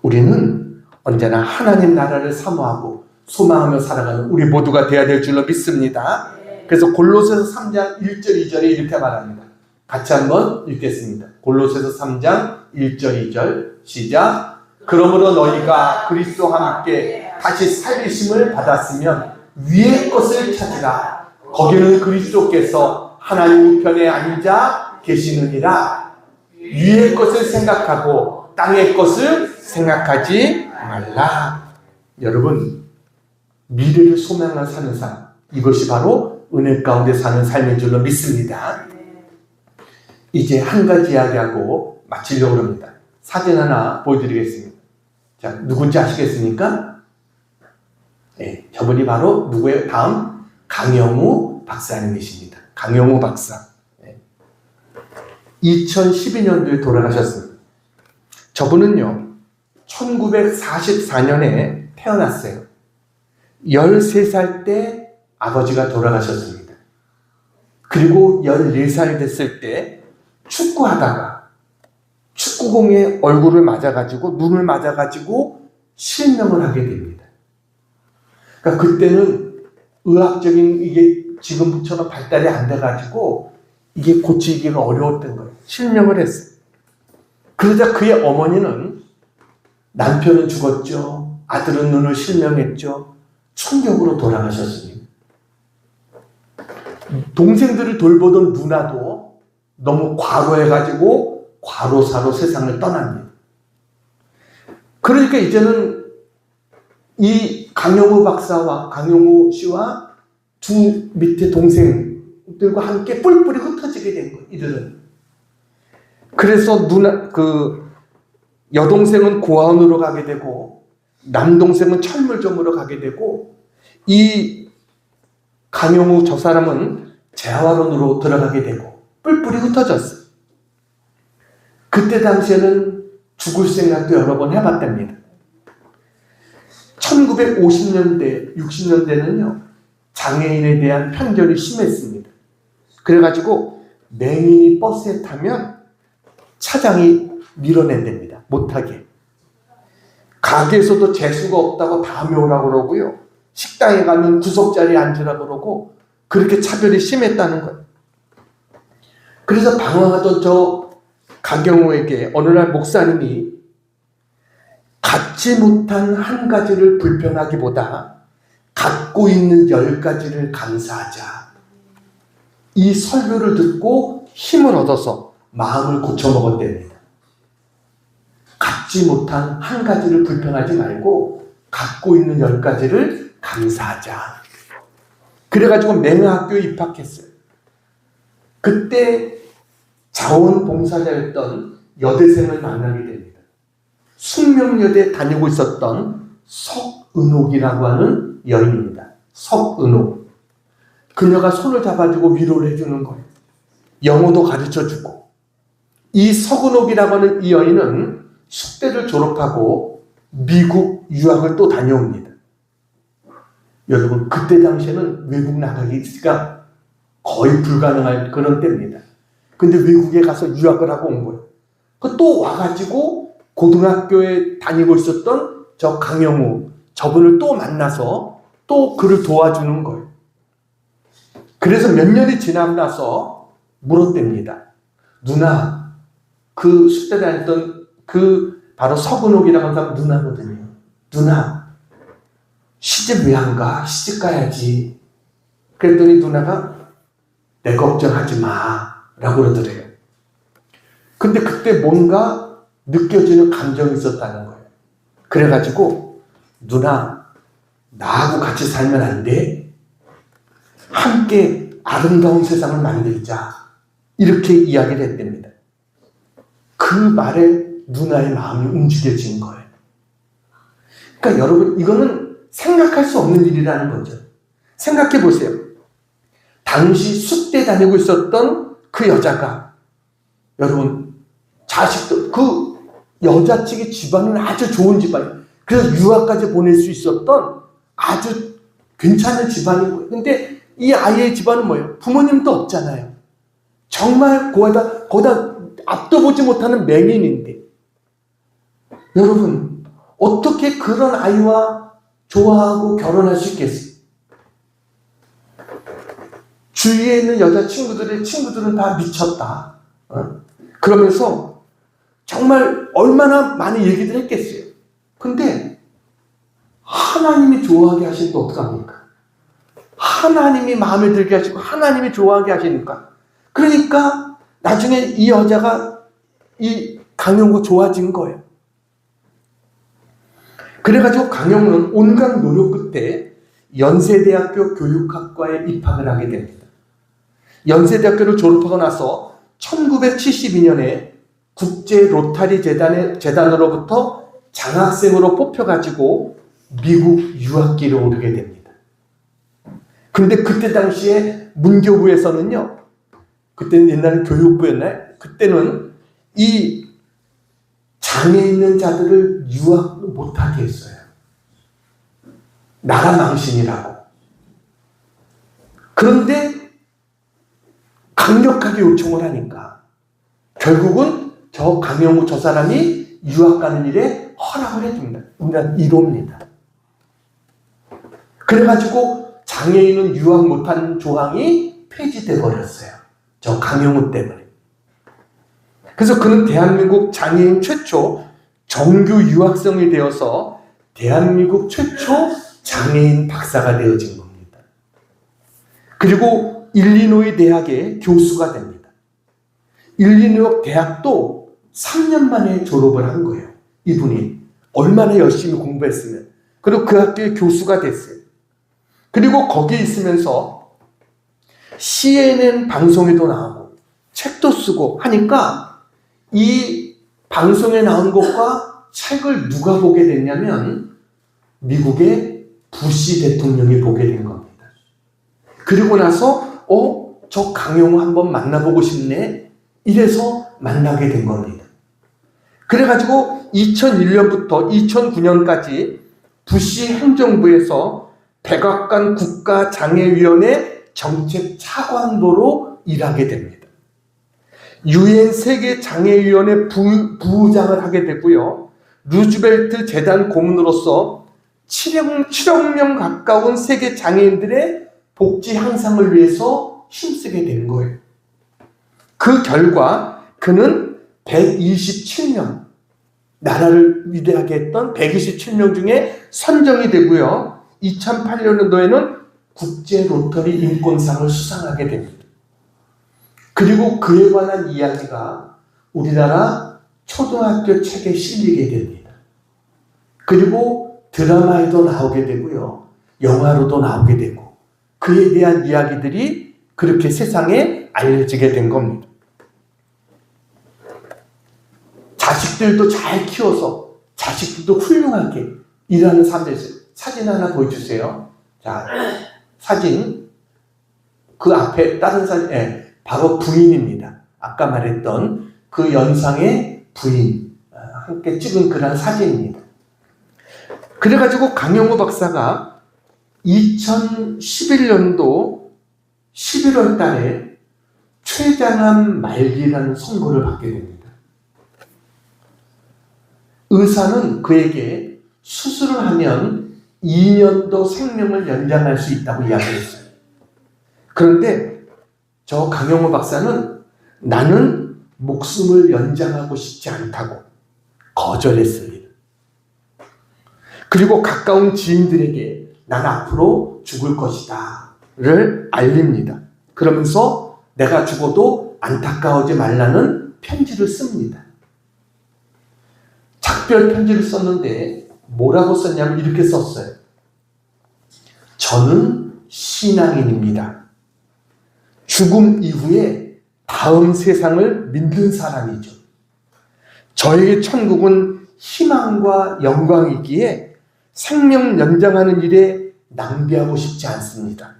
우리는 언제나 하나님 나라를 사모하고 소망하며 살아가는 우리 모두가 되어야 될 줄로 믿습니다. 그래서 골로새서 3장 1절 2절에 이렇게 말합니다. 같이 한번 읽겠습니다. 골로새서 3장 1절 2절 시작. 그러므로 너희가 그리스도와 함께 다시 살리심을 받았으면 위의 것을 찾으라. 거기는 그리스도께서 하나님 우편에 앉아 계시느니라. 위의 것을 생각하고 땅의 것을 생각하지 말라. 여러분, 미래를 소망하며 사는 삶, 이것이 바로 은혜 가운데 사는 삶인 줄로 믿습니다. 이제 한 가지 이야기하고 마치려고 합니다. 사진 하나 보여드리겠습니다. 자, 누군지 아시겠습니까? 네, 저분이 바로 누구예요? 다음 강영우 박사님이십니다. 강영우 박사. 네. 2012년도에 돌아가셨습니다. 저분은요, 1944년에 태어났어요. 13살 때 아버지가 돌아가셨습니다. 그리고 14살 됐을 때 축구하다가 축구공에 얼굴을 맞아가지고 눈을 맞아가지고 실명을 하게 됩니다. 그러니까 그때는 의학적인 이게 지금처럼 발달이 안 돼가지고 이게 고치기가 어려웠던 거예요. 실명을 했어요. 그러자 그의 어머니는 남편은 죽었죠. 아들은 눈을 실명했죠. 충격으로 돌아가셨습니다. 동생들을 돌보던 누나도 너무 과로해가지고 과로사로 세상을 떠납니다. 그러니까 이제는 이 강영우 박사와 강영우 씨와 두 밑에 동생들과 함께 뿔뿔이 흩어지게 된 거예요. 이들은. 그래서 여동생은 고아원으로 가게 되고 남동생은 철물점으로 가게 되고 이 강영우 저 사람은 재활원으로 들어가게 되고 뿔뿔이 흩어졌어요. 그때 당시에는 죽을 생각도 여러 번 해봤답니다. 1950년대, 60년대는요, 장애인에 대한 편견이 심했습니다. 그래가지고 맹인이 버스에 타면 차장이 밀어낸답니다. 못하게. 가게에서도 재수가 없다고 다음에 오라고 그러고요. 식당에 가면 구석자리에 앉으라고 그러고 그렇게 차별이 심했다는 거예요. 그래서 방황하던 저 강경호에게 어느 날 목사님이 갖지 못한 한 가지를 불평하기보다 갖고 있는 10가지를 감사하자. 이 설교를 듣고 힘을 얻어서 마음을 고쳐먹었답니다. 갖지 못한 한 가지를 불평하지 말고 갖고 있는 10가지를 감사하자. 그래가지고 맹아학교에 입학했어요. 그때 자원봉사자였던 여대생을 만나게 됩니다. 숙명여대 다니고 있었던 석은옥이라고 하는 여인입니다. 석은옥. 그녀가 손을 잡아주고 위로를 해주는 거예요. 영어도 가르쳐주고. 이 석은옥이라고 하는 이 여인은 숙대를 졸업하고 미국 유학을 또 다녀옵니다. 여러분, 그때 당시에는 외국 나가기가 거의 불가능할 그런 때입니다. 근데 외국에 가서 유학을 하고 온 거예요. 또 와가지고 고등학교에 다니고 있었던 저 강영우, 저분을 또 만나서 또 그를 도와주는 거예요. 그래서 몇 년이 지나고 나서 물었답니다. 누나, 그 숙대 다녔던 그 바로 서근옥이라고 하는 사람 누나거든요. 누나, 시집 왜 안 가? 시집 가야지. 그랬더니 누나가 내 걱정하지 마 라고 그러더래요. 근데 그때 뭔가 느껴지는 감정이 있었다는 거예요. 그래가지고 누나, 나하고 같이 살면 안 돼? 함께 아름다운 세상을 만들자. 이렇게 이야기를 했답니다. 그 말에 누나의 마음이 움직여진 거예요. 그러니까 여러분, 이거는 생각할 수 없는 일이라는 거죠. 생각해 보세요. 당시 숙대 다니고 있었던 그 여자가, 여러분, 자식도, 그 여자 측의 집안은 아주 좋은 집안이에요. 그래서 유학까지 보낼 수 있었던 아주 괜찮은 집안인 거예요. 근데 이 아이의 집안은 뭐예요? 부모님도 없잖아요. 정말 거기다 앞도 보지 못하는 맹인인데, 여러분, 어떻게 그런 아이와 좋아하고 결혼할 수 있겠어요? 주위에 있는 여자친구들의 친구들은 다 미쳤다. 그러면서 정말 얼마나 많은 얘기들 했겠어요. 근데 하나님이 좋아하게 하시니 또 어떡합니까? 하나님이 마음에 들게 하시고 하나님이 좋아하게 하시니까. 그러니까 나중에 이 여자가 이 강영구 좋아진 거예요. 그래가지고 강영구는 온갖 노력 끝에 연세대학교 교육학과에 입학을 하게 됩니다. 연세대학교를 졸업하고 나서 1972년에 국제 로타리 재단으로부터 장학생으로 뽑혀가지고 미국 유학기를 오르게 됩니다. 그런데 그때 당시에 문교부에서는요, 그때는 옛날에 교육부였나요? 그때는 이 장애 있는 자들을 유학 못하게 했어요. 나라 망신이라고. 그런데 강력하게 요청을 하니까 결국은 저 강영우 저 사람이 유학 가는 일에 허락을 해줍니다. 우리가 1호입니다. 그래가지고 장애인은 유학 못하는 조항이 폐지돼 버렸어요. 저 강영우 때문에. 그래서 그는 대한민국 장애인 최초 정규 유학생이 되어서 대한민국 최초 장애인 박사가 되어진 겁니다. 그리고 일리노이 대학의 교수가 됩니다. 일리노이 대학도 3년 만에 졸업을 한 거예요. 이분이 얼마나 열심히 공부했으면. 그리고 그 학교의 교수가 됐어요. 그리고 거기에 있으면서 CNN 방송에도 나오고 책도 쓰고 하니까 이 방송에 나온 것과 책을 누가 보게 됐냐면 미국의 부시 대통령이 보게 된 겁니다. 그리고 나서 저 강영우 한번 만나보고 싶네. 이래서 만나게 된 겁니다. 그래가지고 2001년부터 2009년까지 부시 행정부에서 백악관 국가장애위원회 정책 차관보로 일하게 됩니다. 유엔 세계장애위원회 부의장을 하게 되고요. 루즈벨트 재단 고문으로서 7억 명 가까운 세계 장애인들의 복지 향상을 위해서 힘쓰게 된 거예요. 그 결과 그는 127명, 나라를 위대하게 했던 127명 중에 선정이 되고요. 2008년도에는 국제 로터리 인권상을 수상하게 됩니다. 그리고 그에 관한 이야기가 우리나라 초등학교 책에 실리게 됩니다. 그리고 드라마에도 나오게 되고요. 영화로도 나오게 되고 그에 대한 이야기들이 그렇게 세상에 알려지게 된 겁니다. 자식들도 잘 키워서 자식들도 훌륭하게 일하는 사람들 사진 하나 보여주세요. 자, 사진 그 앞에 다른 사진 바로 부인입니다. 아까 말했던 그 연상의 부인 함께 찍은 그런 사진입니다. 그래가지고 강영우 박사가 2011년도 11월 달에 췌장암 말기라는 선고를 받게 됩니다. 의사는 그에게 수술을 하면 2년 더 생명을 연장할 수 있다고 이야기했어요. 그런데 저 강영우 박사는 나는 목숨을 연장하고 싶지 않다고 거절했습니다. 그리고 가까운 지인들에게 난 앞으로 죽을 것이다 를 알립니다. 그러면서 내가 죽어도 안타까워하지 말라는 편지를 씁니다. 작별 편지를 썼는데 뭐라고 썼냐면 이렇게 썼어요. 저는 신앙인입니다. 죽음 이후에 다음 세상을 믿는 사람이죠. 저에게 천국은 희망과 영광이기에 생명 연장하는 일에 낭비하고 싶지 않습니다.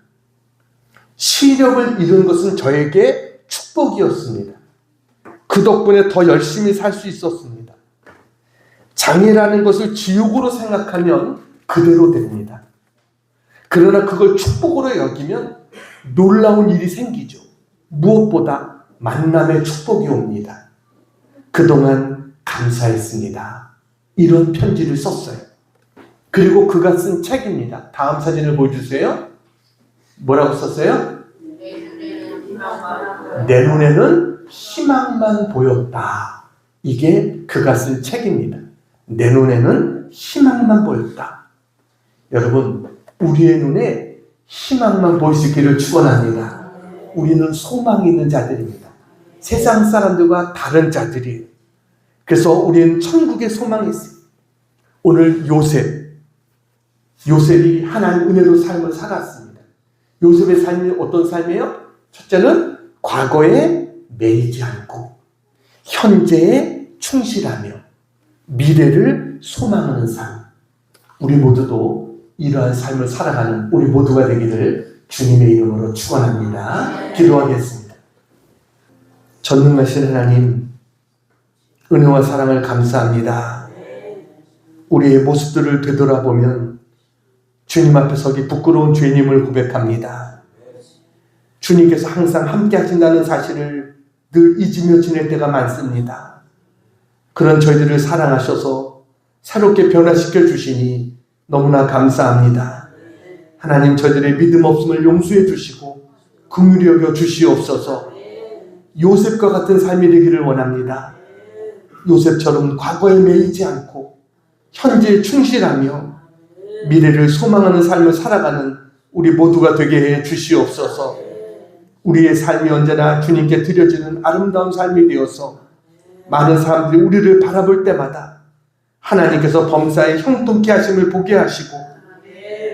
시력을 잃은 것은 저에게 축복이었습니다. 그 덕분에 더 열심히 살 수 있었습니다. 장애라는 것을 지옥으로 생각하면 그대로 됩니다. 그러나 그걸 축복으로 여기면 놀라운 일이 생기죠. 무엇보다 만남의 축복이 옵니다. 그동안 감사했습니다. 이런 편지를 썼어요. 그리고 그가 쓴 책입니다. 다음 사진을 보여주세요. 뭐라고 썼어요? 내 눈에는 희망만 보였다. 이게 그가 쓴 책입니다. 내 눈에는 희망만 보였다. 여러분, 우리의 눈에 희망만 보일 수 있기를 축원합니다. 우리는 소망이 있는 자들입니다. 세상 사람들과 다른 자들이에요. 그래서 우리는 천국의 소망이 있어요. 오늘 요셉이 하나님 은혜로 삶을 살았습니다. 요셉의 삶이 어떤 삶이에요? 첫째는 과거에 매이지 않고 현재에 충실하며 미래를 소망하는 삶. 우리 모두도 이러한 삶을 살아가는 우리 모두가 되기를 주님의 이름으로 축원합니다. 기도하겠습니다. 전능하신 하나님, 은혜와 사랑을 감사합니다. 우리의 모습들을 되돌아보면 주님 앞에 서기 부끄러운 죄인임을 고백합니다. 주님께서 항상 함께 하신다는 사실을 늘 잊으며 지낼 때가 많습니다. 그런 저희들을 사랑하셔서 새롭게 변화시켜 주시니 너무나 감사합니다. 하나님, 저희들의 믿음 없음을 용서해 주시고 긍휼히 여겨 주시옵소서. 요셉과 같은 삶이 되기를 원합니다. 요셉처럼 과거에 매이지 않고 현재에 충실하며 미래를 소망하는 삶을 살아가는 우리 모두가 되게 해 주시옵소서. 우리의 삶이 언제나 주님께 드려지는 아름다운 삶이 되어서 많은 사람들이 우리를 바라볼 때마다 하나님께서 범사에 형통케 하심을 보게 하시고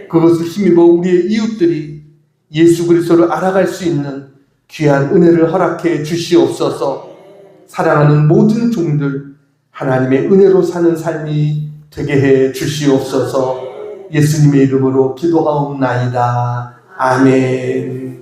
그것을 힘입어 우리의 이웃들이 예수 그리스도를 알아갈 수 있는 귀한 은혜를 허락해 주시옵소서. 사랑하는 모든 종들 하나님의 은혜로 사는 삶이 되게 해 주시옵소서. 예수님의 이름으로 기도하옵나이다. 아멘.